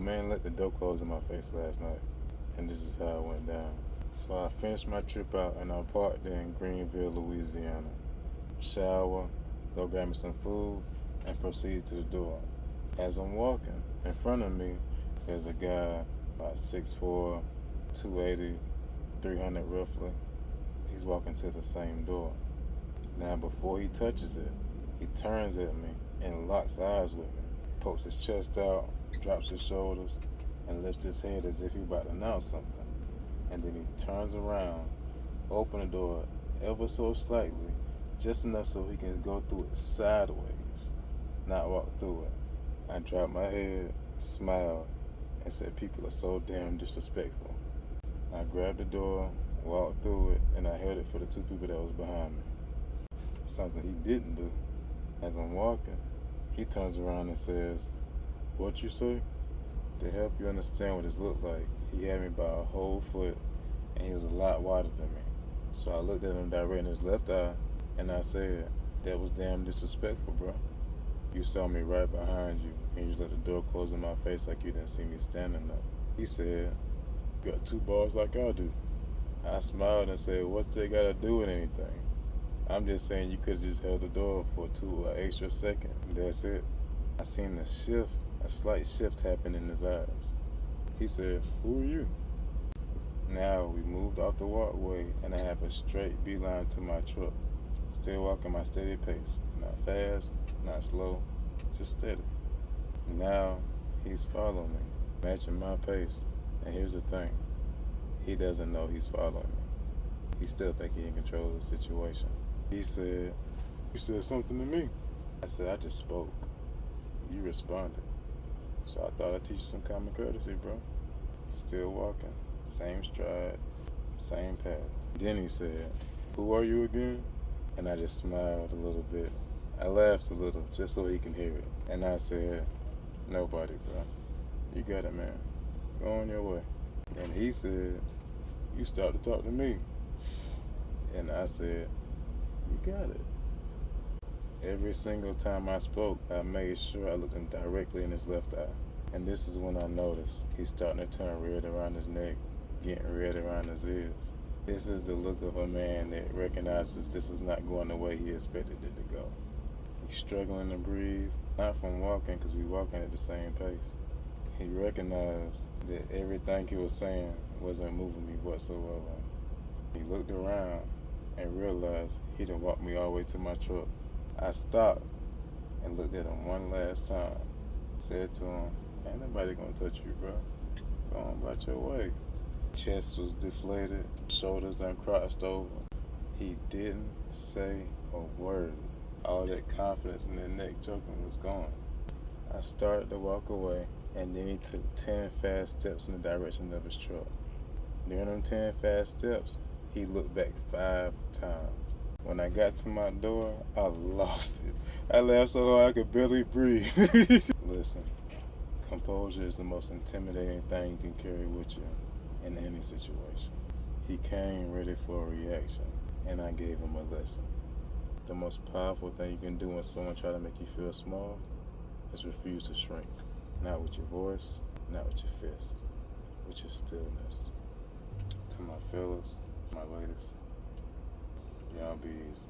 man let the door close in my face last night, and this is how it went down. So I finished my trip out and I parked in Greenville, Louisiana. Shower, go grab me some food, and proceed to the door. As I'm walking, in front of me, there's a guy about 6'4", 280, 300 roughly. He's walking to the same door. Now before he touches it, he turns at me and locks eyes with me, pokes his chest out, drops his shoulders, and lifts his head as if he's about to announce something. And then he turns around, open the door ever so slightly, just enough so he can go through it sideways, not walk through it. I dropped my head, smiled, and said, people are so damn disrespectful. I grabbed the door, walked through it, and I held it for the two people that was behind me. Something he didn't do. As I'm walking, he turns around and says, what you say? To help you understand what this looked like, he had me by a whole foot, and he was a lot wider than me. So I looked at him direct in his left eye, and I said, that was damn disrespectful, bro. You saw me right behind you, and you just let the door close in my face like you didn't see me standing there. He said, got two bars like I do. I smiled and said, what's that got to do with anything? I'm just saying you could have just held the door for an extra second. That's it. I seen a slight shift happen in his eyes. He said, who are you? Now we moved off the walkway and I have a straight beeline to my truck. Still walking my steady pace. Not fast, not slow, just steady. Now he's following me, matching my pace. And here's the thing. He doesn't know he's following me. He still think he in control of the situation. He said, you said something to me. I said, I just spoke. You responded. So I thought I'd teach you some common courtesy, bro. Still walking, same stride, same path. Then he said, who are you again? And I just smiled a little bit. I laughed a little, just so he can hear it. And I said, nobody, bro. You got it, man. Go on your way. And he said, you start to talk to me. And I said, you got it. Every single time I spoke, I made sure I looked him directly in his left eye. And this is when I noticed he's starting to turn red around his neck, getting red around his ears. This is the look of a man that recognizes this is not going the way he expected it to go. He's struggling to breathe, not from walking because we're walking at the same pace. He recognized that everything he was saying wasn't moving me whatsoever. He looked around and realized he done walked me all the way to my truck. I stopped and looked at him one last time. Said to him, ain't nobody gonna touch you, bro. Go on about your way. Chest was deflated, shoulders uncrossed over. He didn't say a word. All that confidence in that neck choking was gone. I started to walk away, and then he took 10 fast steps in the direction of his truck. During them 10 fast steps, he looked back 5 times. When I got to my door, I lost it. I laughed so hard I could barely breathe. Listen, composure is the most intimidating thing you can carry with you in any situation. He came ready for a reaction, and I gave him a lesson. The most powerful thing you can do when someone tries to make you feel small is refuse to shrink. Not with your voice, not with your fist, with your stillness. To my fellas, my ladies, y'all be easy.